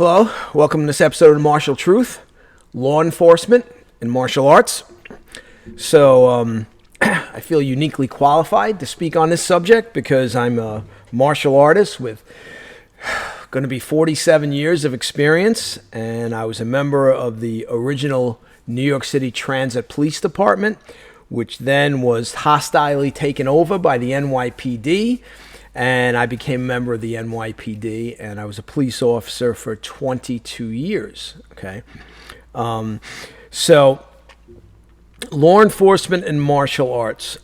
Hello, welcome to this episode of Martial Truth, Law Enforcement and Martial Arts. So I feel uniquely qualified to speak on this subject because I'm a martial artist with going to be 47 years of experience, and I was a member of the original New York City Transit Police Department, which then was hostilely taken over by the NYPD. And I became a member of the NYPD, and I was a police officer for 22 years, okay? So, law enforcement and martial arts.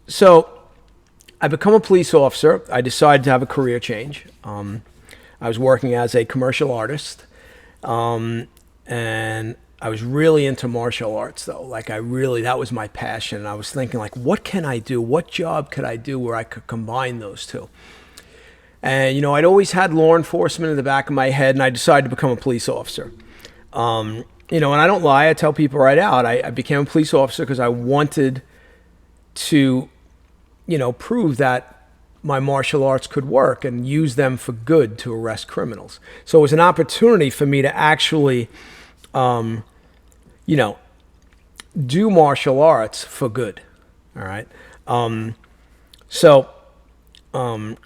So, I become a police officer. I decided to have a career change. I was working as a commercial artist, and I was really into martial arts, though. That was my passion. And I was thinking, what can I do? What job could I do where I could combine those two? And, I'd always had law enforcement in the back of my head, and I decided to become a police officer. And I don't lie. I tell people right out. I became a police officer because I wanted to, prove that my martial arts could work and use them for good to arrest criminals. So it was an opportunity for me to actually do martial arts for good. All right. So I'm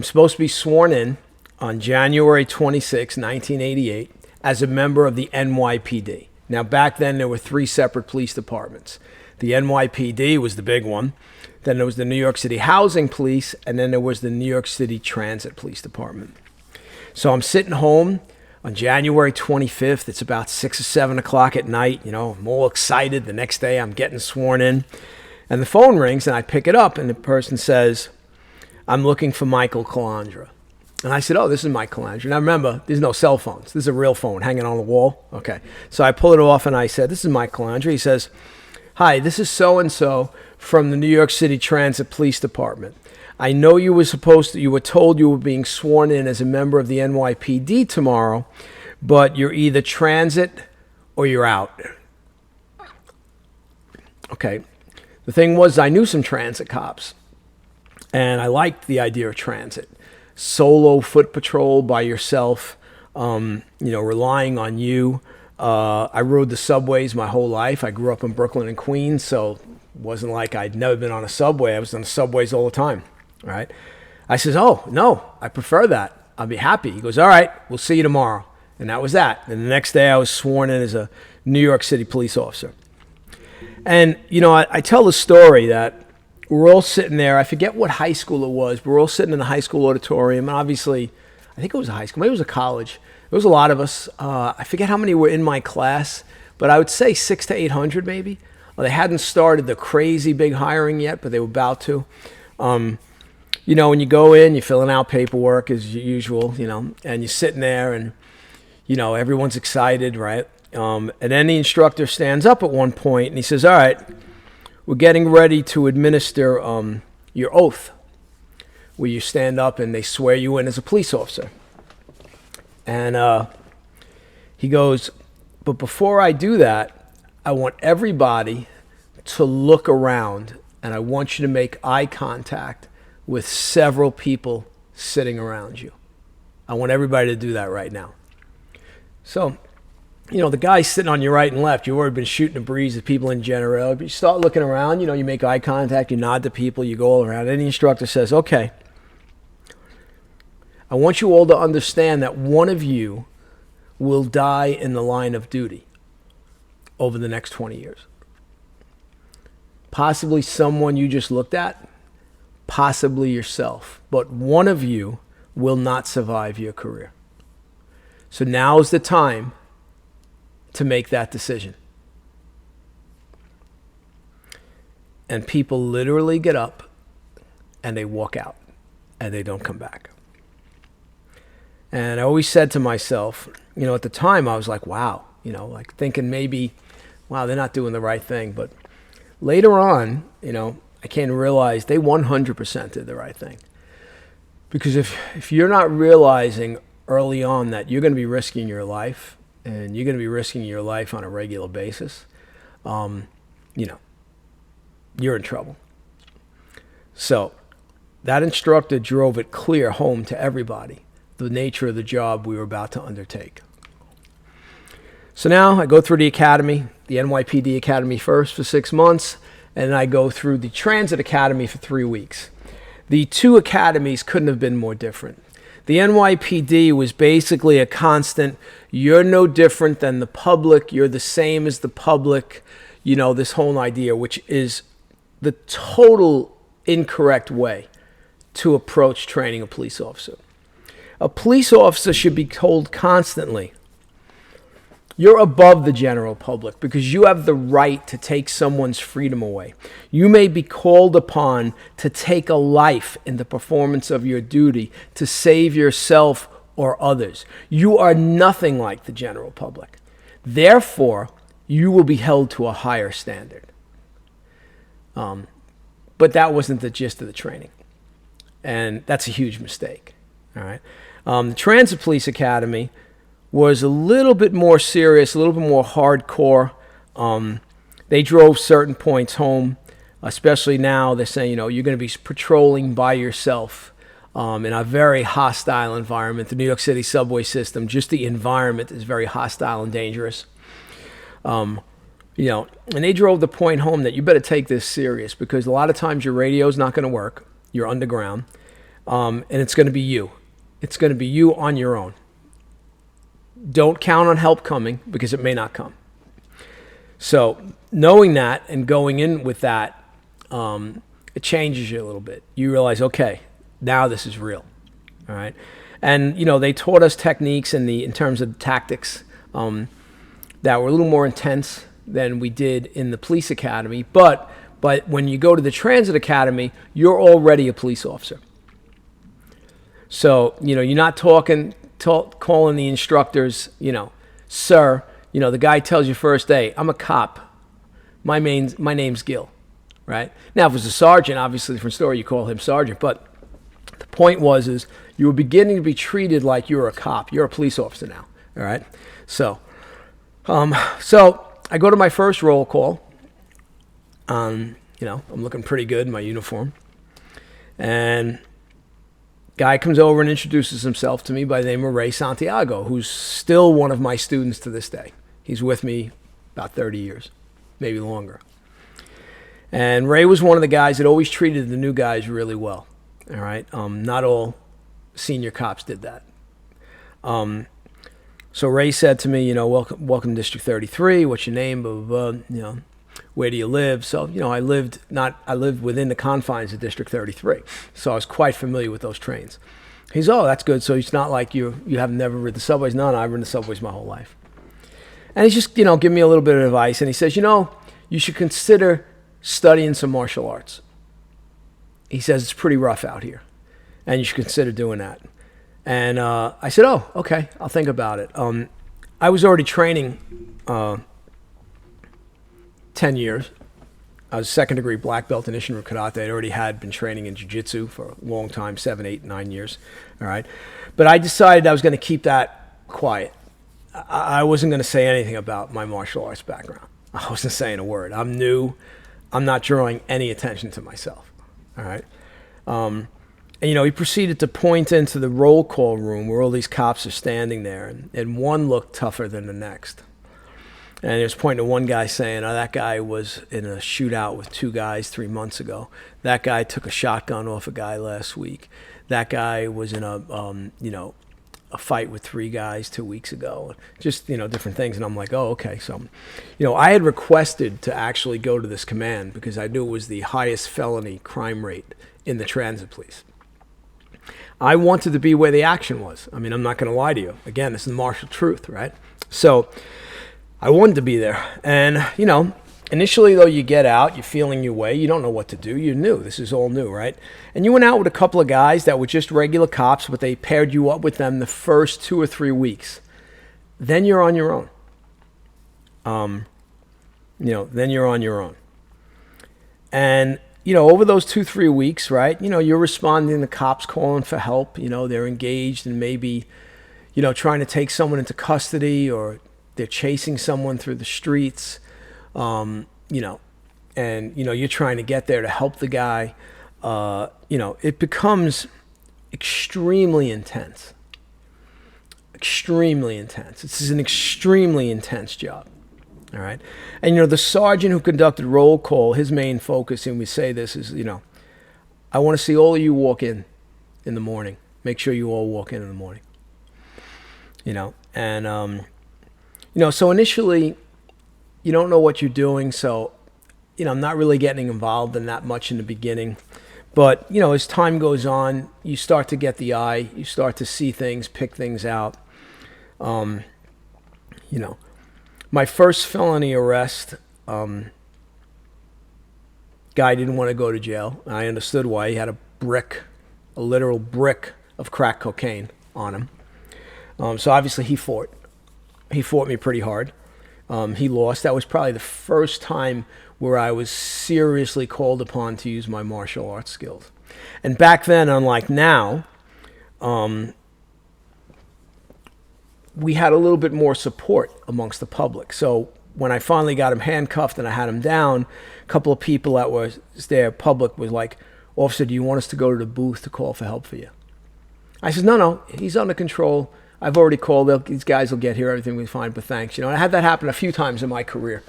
supposed to be sworn in on January 26, 1988, as a member of the NYPD. Now, back then, there were three separate police departments. The NYPD was the big one. Then there was the New York City Housing Police, and then there was the New York City Transit Police Department. So I'm sitting home on January 25th. It's about 6 or 7 o'clock at night. I'm all excited. The next day, I'm getting sworn in. And the phone rings, and I pick it up, and the person says, "I'm looking for Michael Calandra." And I said, "Oh, this is Mike Calandra." Now, remember, there's no cell phones. This is a real phone hanging on the wall. Okay. So I pull it off, and I said, "This is Mike Calandra." He says, "Hi, this is so-and-so from the New York City Transit Police Department. I know you were told you were being sworn in as a member of the NYPD tomorrow, but you're either transit or you're out." Okay. The thing was, I knew some transit cops, and I liked the idea of transit. Solo foot patrol by yourself, relying on you. I rode the subways my whole life. I grew up in Brooklyn and Queens, so it wasn't like I'd never been on a subway. I was on the subways all the time. All right. I says, "Oh, no, I prefer that. I'll be happy." He goes, "All right, we'll see you tomorrow." And that was that. And the next day I was sworn in as a New York City police officer. And, I tell the story that we're all sitting there. I forget what high school it was, but we're all sitting in the high school auditorium. And obviously, I think it was a high school. Maybe it was a college. There was a lot of us. I forget how many were in my class, but I would say 600 to 800 maybe. Well, they hadn't started the crazy big hiring yet, but they were about to. When you go in, you're filling out paperwork as usual, and you're sitting there and, everyone's excited, right? And then the instructor stands up at one point and he says, "All right, we're getting ready to administer your oath," where you stand up and they swear you in as a police officer. And he goes, "But before I do that, I want everybody to look around, and I want you to make eye contact with several people sitting around you. I want everybody to do that right now." So, the guys sitting on your right and left, you've already been shooting a breeze at people in general. But you start looking around, you make eye contact, you nod to people, you go all around. And the instructor says, "Okay, I want you all to understand that one of you will die in the line of duty over the next 20 years. Possibly someone you just looked at, possibly yourself, but one of you will not survive your career. So now's the time to make that decision." And people literally get up and they walk out and they don't come back. And I always said to myself, at the time I was like, wow, thinking maybe, wow, they're not doing the right thing. But later on, I came to realize they 100% did the right thing. Because if you're not realizing early on that you're going to be risking your life, and you're going to be risking your life on a regular basis, you're in trouble. So that instructor drove it clear home to everybody the nature of the job we were about to undertake. So now I go through the academy, the NYPD Academy first for 6 months, and then I go through the Transit Academy for 3 weeks. The two academies couldn't have been more different. The NYPD was basically a constant, you're no different than the public, you're the same as the public, you know, this whole idea, which is the total incorrect way to approach training a police officer. A police officer should be told constantly, you're above the general public because you have the right to take someone's freedom away. You may be called upon to take a life in the performance of your duty to save yourself or others. You are nothing like the general public. Therefore, you will be held to a higher standard. But that wasn't the gist of the training. And that's a huge mistake. All right. The Transit Police Academy was a little bit more serious, a little bit more hardcore. They drove certain points home, especially now they're saying, you know, you're going to be patrolling by yourself in a very hostile environment. The New York City subway system, just the environment is very hostile and dangerous. You know, and they drove the point home that you better take this serious because a lot of times your radio's not going to work. You're underground, and it's going to be you. It's going to be you on your own. Don't count on help coming because it may not come. So knowing that and going in with that, it changes you a little bit. You realize, okay, now this is real. All right. And, you know, they taught us techniques in terms of tactics that were a little more intense than we did in the police academy. But when you go to the Transit Academy, you're already a police officer. So, you know, you're not calling the instructors, you know, sir, you know, the guy tells you first day, I'm a cop. My name's Gil, right? Now, if it was a sergeant, obviously different story, you call him sergeant. But the point is you were beginning to be treated like you're a cop. You're a police officer now, all right? So I go to my first roll call. You know, I'm looking pretty good in my uniform. And guy comes over and introduces himself to me by the name of Ray Santiago, who's still one of my students to this day. He's with me about 30 years, maybe longer. And Ray was one of the guys that always treated the new guys really well. All right. Not all senior cops did that. So Ray said to me, you know, welcome to District 33. What's your name? Blah, blah, blah. You know, where do you live? So, you know, I lived within the confines of District 33. So I was quite familiar with those trains. He's, oh, that's good. So it's not like you have never ridden the subways. No, I've ridden the subways my whole life. And he's just, you know, giving me a little bit of advice. And he says, you know, you should consider studying some martial arts. He says, it's pretty rough out here. And you should consider doing that. And I said, oh, okay, I'll think about it. I was already training 10 years. I was second degree black belt in Ishinrin Karate. I already had been training in jiu-jitsu for a long time, 7, 8, 9 years. All right. But I decided I was going to keep that quiet. I wasn't going to say anything about my martial arts background. I wasn't saying a word. I'm new. I'm not drawing any attention to myself. All right. And, you know, he proceeded to point into the roll call room where all these cops are standing there, and one looked tougher than the next. And he was pointing to one guy saying, oh, that guy was in a shootout with 2 guys 3 months ago. That guy took a shotgun off a guy last week. That guy was in a fight with 3 guys 2 weeks ago. Just, you know, different things. And I'm like, oh, okay. So, you know, I had requested to actually go to this command because I knew it was the highest felony crime rate in the transit police. I wanted to be where the action was. I mean, I'm not going to lie to you. Again, this is the martial truth, right? So I wanted to be there. And, you know, initially, though, you get out, you're feeling your way. You don't know what to do. You're new. This is all new, right? And you went out with a couple of guys that were just regular cops, but they paired you up with them the first 2 or 3 weeks. Then you're on your own. Then you're on your own. And, you know, over those 2-3 weeks, right, you know, you're responding to cops calling for help. You know, they're engaged in maybe, you know, trying to take someone into custody, or they're chasing someone through the streets, you know, and, you know, you're trying to get there to help the guy. You know, it becomes extremely intense. extremely intense. This is an extremely intense job. All right. And, the sergeant who conducted roll call, his main focus, and we say this is, I want to see all of you walk in the morning. Make sure you all walk in the morning. And, so initially, you don't know what you're doing. So, I'm not really getting involved in that much in the beginning. But, as time goes on, you start to get the eye. You start to see things, pick things out. My first felony arrest, guy didn't want to go to jail. I understood why. He had a literal brick of crack cocaine on him. So obviously he fought. He fought me pretty hard. He lost. That was probably the first time where I was seriously called upon to use my martial arts skills. And back then, unlike now, we had a little bit more support amongst the public. So when I finally got him handcuffed and I had him down, a couple of people that was there, public, was like, "Officer, do you want us to go to the booth to call for help for you?" I said, no, he's under control. I've already called. These guys will get here. Everything will be fine, but thanks. I had that happen a few times in my career.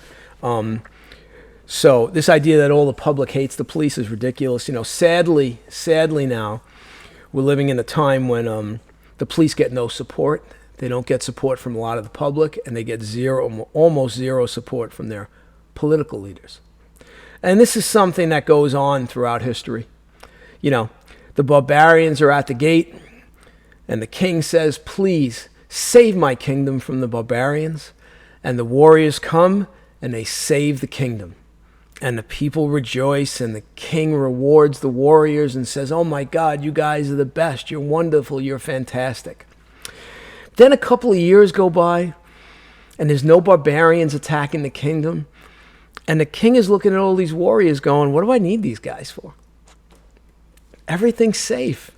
So this idea that all the public hates the police is ridiculous. Sadly now, we're living in a time when the police get no support. They don't get support from a lot of the public, and they get almost zero support from their political leaders. And this is something that goes on throughout history. The barbarians are at the gate, and the king says, "Please save my kingdom from the barbarians." And the warriors come, and they save the kingdom. And the people rejoice, and the king rewards the warriors and says, "Oh my God, you guys are the best. You're wonderful. You're fantastic." Then a couple of years go by, and there's no barbarians attacking the kingdom. And the king is looking at all these warriors going, "What do I need these guys for? Everything's safe.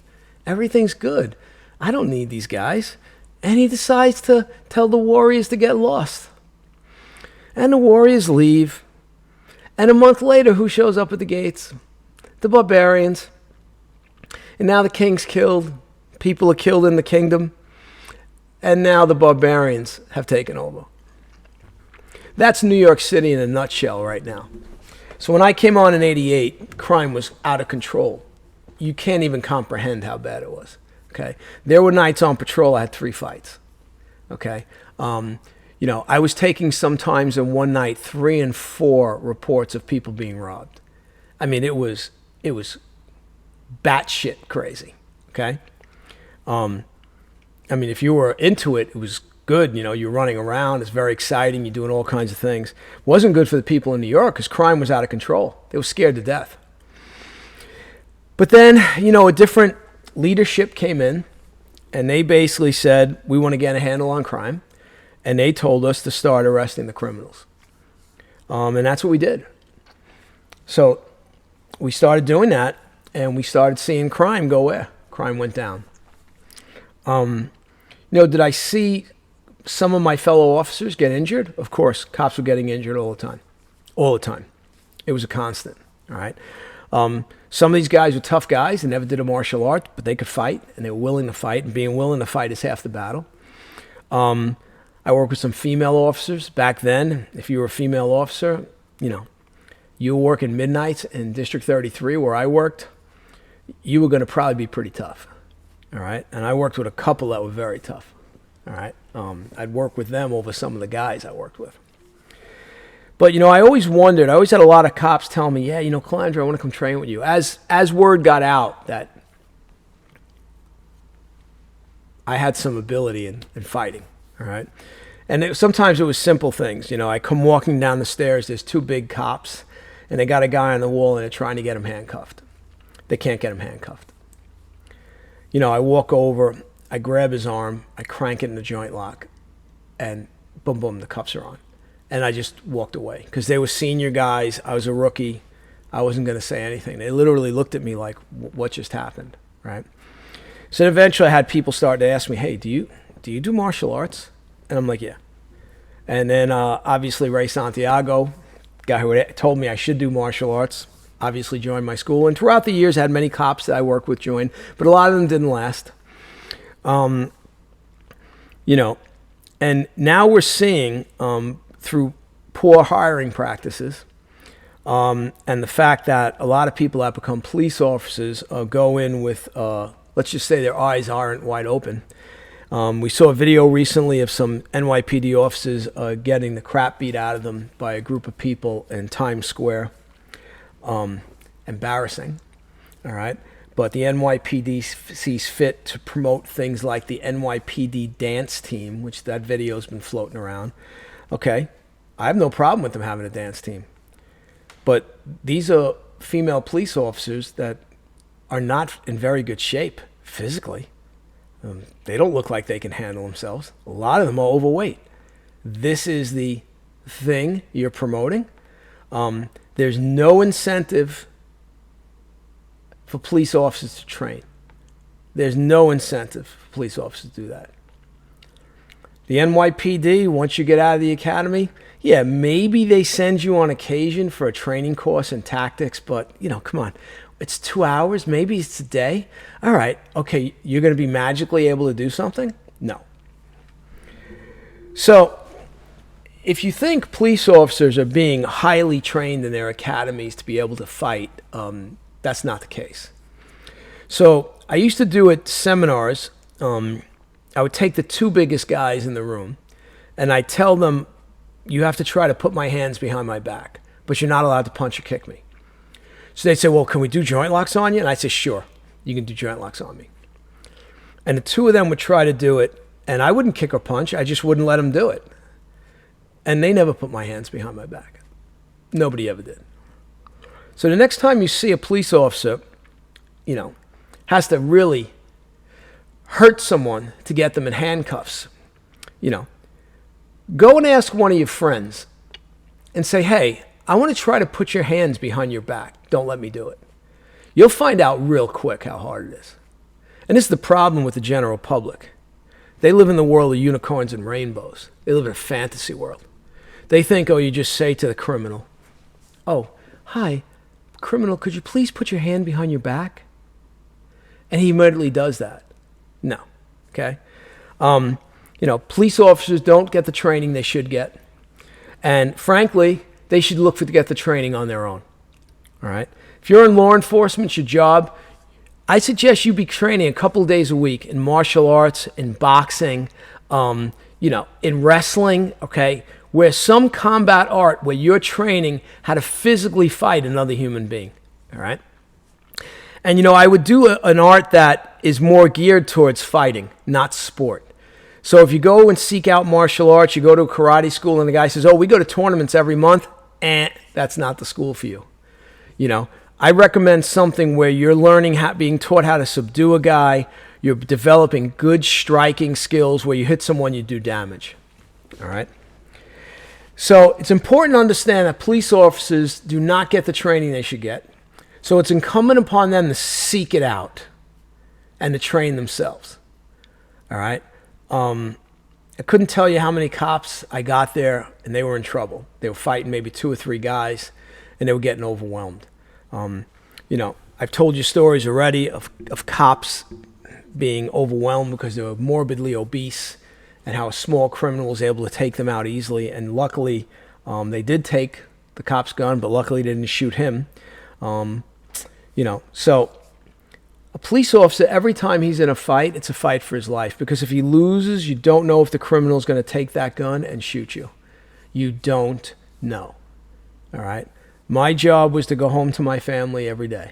Everything's good. I don't need these guys." And he decides to tell the warriors to get lost. And the warriors leave. And a month later, who shows up at the gates? The barbarians. And now the king's killed. People are killed in the kingdom. And now the barbarians have taken over. That's New York City in a nutshell right now. So when I came on in '88, crime was out of control. You can't even comprehend how bad it was. Okay, there were nights on patrol I had 3 fights. Okay, I was taking sometimes in one night 3 and 4 reports of people being robbed. I mean, it was batshit crazy. Okay, if you were into it, it was good. You're running around. It's very exciting. You're doing all kinds of things. It wasn't good for the people in New York because crime was out of control. They were scared to death. But then, a different leadership came in, and they basically said, "We want to get a handle on crime." And they told us to start arresting the criminals. And that's what we did. So we started doing that, and we started seeing crime go where? Crime went down. Did I see some of my fellow officers get injured? Of course, cops were getting injured all the time. All the time. It was a constant, all right? Some of these guys were tough guys and never did a martial art, but they could fight, and they were willing to fight, and being willing to fight is half the battle. I worked with some female officers. Back then, if you were a female officer, you were working midnights in District 33 where I worked, you were going to probably be pretty tough, all right? And I worked with a couple that were very tough, all right? I'd work with them over some of the guys I worked with. But, I always wondered, I always had a lot of cops tell me, "Yeah, Calandra, I want to come train with you." As word got out that I had some ability in fighting, all right? And sometimes it was simple things. I come walking down the stairs, there's 2 big cops, and they got a guy on the wall, and they're trying to get him handcuffed. They can't get him handcuffed. I walk over, I grab his arm, I crank it in the joint lock, and boom, boom, the cuffs are on. And I just walked away because they were senior guys. I was a rookie. I wasn't going to say anything. They literally looked at me like, "What just happened?" Right? So eventually I had people start to ask me, "Hey, do you do martial arts?" And I'm like, "Yeah." And then obviously Ray Santiago, guy who had told me I should do martial arts, obviously joined my school. And throughout the years, I had many cops that I worked with join, but a lot of them didn't last. You know, and now we're seeing through poor hiring practices and the fact that a lot of people that become police officers go in with, let's just say their eyes aren't wide open. We saw a video recently of some NYPD officers getting the crap beat out of them by a group of people in Times Square. Embarrassing, all right? But the NYPD sees fit to promote things like the NYPD dance team, which that video's been floating around. Okay, I have no problem with them having a dance team. But these are female police officers that are not in very good shape physically. They don't look like they can handle themselves. A lot of them are overweight. This is the thing you're promoting. There's no incentive for police officers to train. There's no incentive for police officers to do that. The NYPD, once you get out of the academy, yeah, maybe they send you on occasion for a training course in tactics, but, you know, come on. It's 2 hours, maybe it's a day. All right, okay, you're going to be magically able to do something? No. So, if you think police officers are being highly trained in their academies to be able to fight, that's not the case. So I used to do at seminars, I would take the two biggest guys in the room and I'd tell them, you have to try to put my hands behind my back, but you're not allowed to punch or kick me. So they'd say, well, can we do joint locks on you? And I'd say, sure, you can do joint locks on me. And the two of them would try to do it, and I wouldn't kick or punch, I just wouldn't let them do it. And they never put my hands behind my back. Nobody ever did. So the next time you see a police officer, you know, has to really hurt someone to get them in handcuffs, you know, go and ask one of your friends and say, hey, I want to try to put your hands behind your back. Don't let me do it. You'll find out real quick how hard it is. And this is the problem with the general public. They live in the world of unicorns and rainbows. They live in a fantasy world. They think, oh, you just say to the criminal, oh, hi, criminal, could you please put your hand behind your back? And he immediately does that. No, okay? You know, police officers don't get the training they should get. And frankly, they should look to get the training on their own, all right? If you're in law enforcement, it's your job, I suggest you be training a couple of days a week in martial arts, in boxing, you know, in wrestling, okay? Where some combat art where you're training how to physically fight another human being, all right? And, you know, I would do an art that is more geared towards fighting, not sport. So if you go and seek out martial arts, you go to a karate school and the guy says, oh, we go to tournaments every month, that's not the school for you. You know, I recommend something where you're learning being taught how to subdue a guy, you're developing good striking skills where you hit someone, you do damage, all right? So it's important to understand that police officers do not get the training they should get. So it's incumbent upon them to seek it out and to train themselves, all right? I couldn't tell you how many cops I got there and they were in trouble. They were fighting maybe 2 or 3 guys and they were getting overwhelmed. You know, I've told you stories already of cops being overwhelmed because they were morbidly obese and how a small criminal was able to take them out easily. And luckily, they did take the cop's gun, but luckily they didn't shoot him. You know, so a police officer, every time he's in a fight, it's a fight for his life. Because if he loses, you don't know if the criminal is going to take that gun and shoot you. You don't know. All right? My job was to go home to my family every day.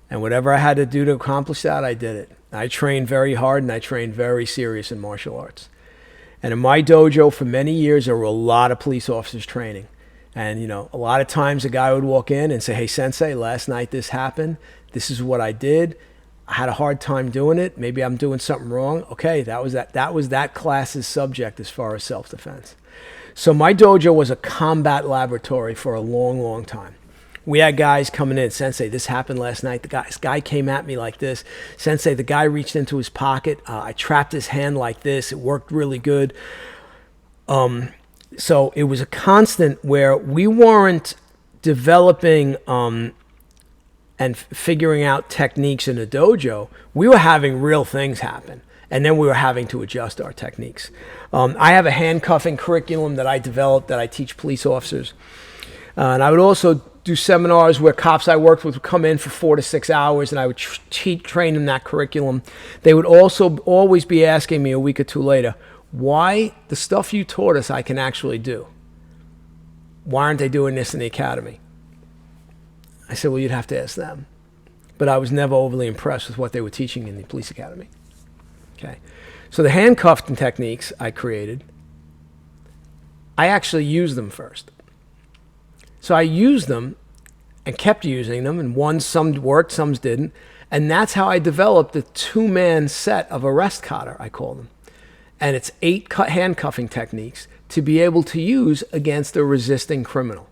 And whatever I had to do to accomplish that, I did it. I trained very hard and I trained very serious in martial arts. And in my dojo for many years, there were a lot of police officers training. And, you know, a lot of times a guy would walk in and say, hey, sensei, last night this happened. This is what I did. I had a hard time doing it. Maybe I'm doing something wrong. Okay, that was that class's subject as far as self-defense. So my dojo was a combat laboratory for a long, long time. We had guys coming in, sensei, this happened last night. This guy came at me like this. Sensei, the guy reached into his pocket. I trapped his hand like this. It worked really good. So it was a constant where we weren't developing and figuring out techniques in a dojo. We were having real things happen. And then we were having to adjust our techniques. I have a handcuffing curriculum that I developed that I teach police officers. And I would also do seminars where cops I worked with would come in for 4 to 6 hours, and I would train them that curriculum. They would also always be asking me a week or two later, why the stuff you taught us I can actually do? Why aren't they doing this in the academy? I said, well, you'd have to ask them. But I was never overly impressed with what they were teaching in the police academy. Okay, so the handcuffing techniques I created, I actually used them first. So I used them and kept using them, and some worked, some didn't. And that's how I developed the 2-man set of arrest cotter, I call them. And it's 8 handcuffing techniques to be able to use against a resisting criminal.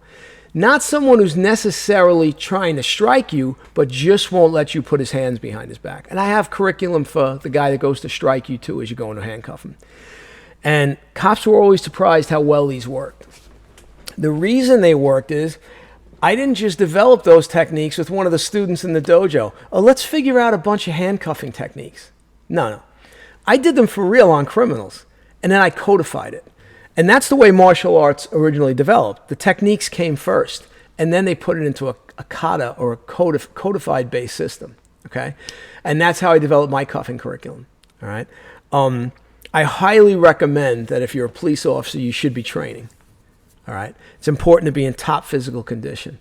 Not someone who's necessarily trying to strike you, but just won't let you put his hands behind his back. And I have curriculum for the guy that goes to strike you too as you're going to handcuff him. And cops were always surprised how well these worked. The reason they worked is I didn't just develop those techniques with one of the students in the dojo. Oh, let's figure out a bunch of handcuffing techniques. No. I did them for real on criminals, and then I codified it. And that's the way martial arts originally developed. The techniques came first, and then they put it into a kata or a codified-based system, okay? And that's how I developed my cuffing curriculum, all right? I highly recommend that if you're a police officer, you should be training. All right, it's important to be in top physical condition.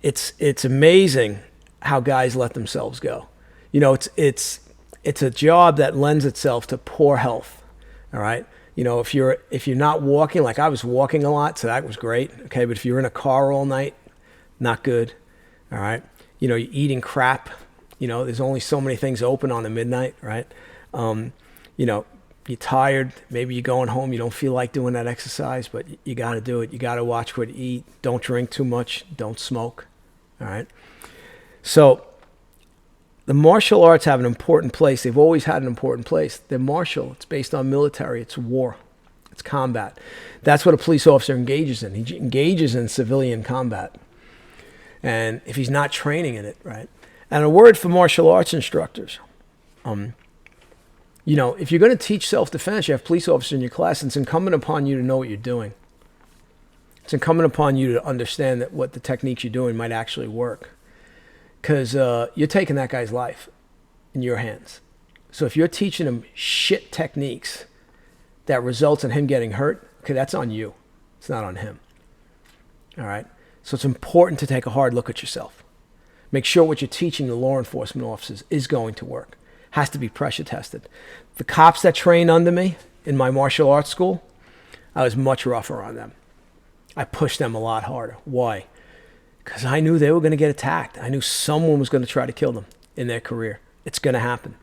It's amazing how guys let themselves go. It's a job that lends itself to poor health. All right, if you're not walking, like I was walking a lot, so that was great. Okay, but if you're in a car all night, not good. All right, you're eating crap. There's only so many things open on a midnight, right? You're tired, maybe you're going home, you don't feel like doing that exercise, but you got to do it. You got to watch what you eat. Don't drink too much. Don't smoke. All right? So the martial arts have an important place. They've always had an important place. They're martial. It's based on military. It's war. It's combat. That's what a police officer engages in. He engages in civilian combat. And if he's not training in it, right? And a word for martial arts instructors. If you're going to teach self-defense, you have police officers in your class, and it's incumbent upon you to know what you're doing. It's incumbent upon you to understand that what the techniques you're doing might actually work. Because you're taking that guy's life in your hands. So if you're teaching him shit techniques that results in him getting hurt, okay, that's on you. It's not on him. All right? So it's important to take a hard look at yourself. Make sure what you're teaching the law enforcement officers is going to work. Has to be pressure tested. The cops that trained under me in my martial arts school, I was much rougher on them. I pushed them a lot harder. Why? Because I knew they were going to get attacked. I knew someone was going to try to kill them in their career. It's going to happen.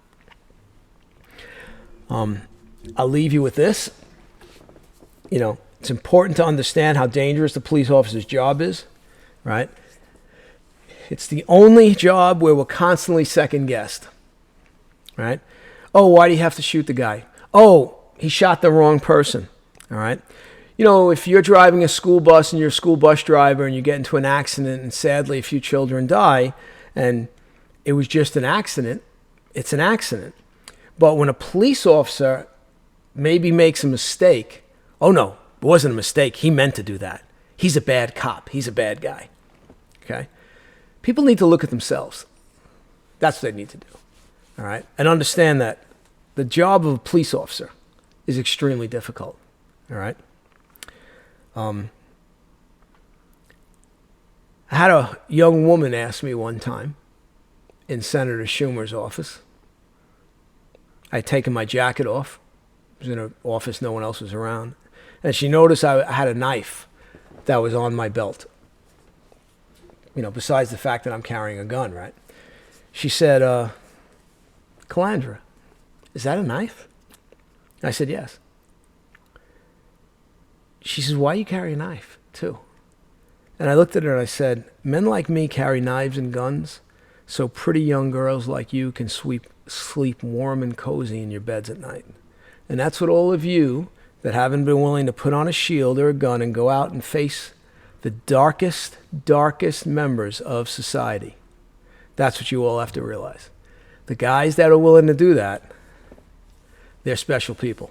I'll leave you with this. It's important to understand how dangerous the police officer's job is, right? It's the only job where we're constantly second-guessed. Right? Oh, why do you have to shoot the guy? Oh, he shot the wrong person. All right? If you're driving a school bus and you're a school bus driver and you get into an accident and sadly a few children die and it was just an accident, it's an accident. But when a police officer maybe makes a mistake, oh no, it wasn't a mistake. He meant to do that. He's a bad cop. He's a bad guy. Okay? People need to look at themselves. That's what they need to do. All right, and understand that the job of a police officer is extremely difficult. All right. I had a young woman ask me one time in Senator Schumer's office. I'd taken my jacket off. I was in an office, no one else was around, and she noticed I had a knife that was on my belt. Besides the fact that I'm carrying a gun, right? She said, Calandra, is that a knife? I said, yes. She says, why you carry a knife, too? And I looked at her and I said, men like me carry knives and guns so pretty young girls like you can sleep warm and cozy in your beds at night. And that's what all of you that haven't been willing to put on a shield or a gun and go out and face the darkest members of society, that's what you all have to realize. The guys that are willing to do that, they're special people.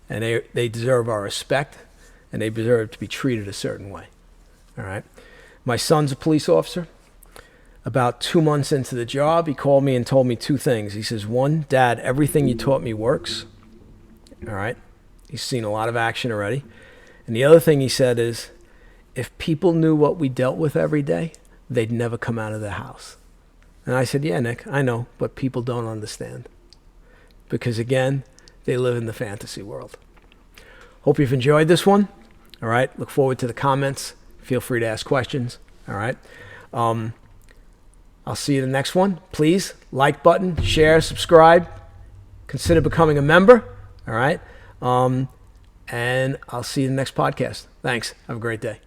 And they deserve our respect, and they deserve to be treated a certain way. All right? My son's a police officer. About 2 months into the job, he called me and told me two things. He says, one, Dad, everything you taught me works. All right? He's seen a lot of action already. And the other thing he said is, if people knew what we dealt with every day, they'd never come out of the house. And I said, yeah, Nick, I know, but people don't understand. Because again, they live in the fantasy world. Hope you've enjoyed this one. All right. Look forward to the comments. Feel free to ask questions. All right. I'll see you in the next one. Please like button, share, subscribe, consider becoming a member. All right. And I'll see you in the next podcast. Thanks. Have a great day.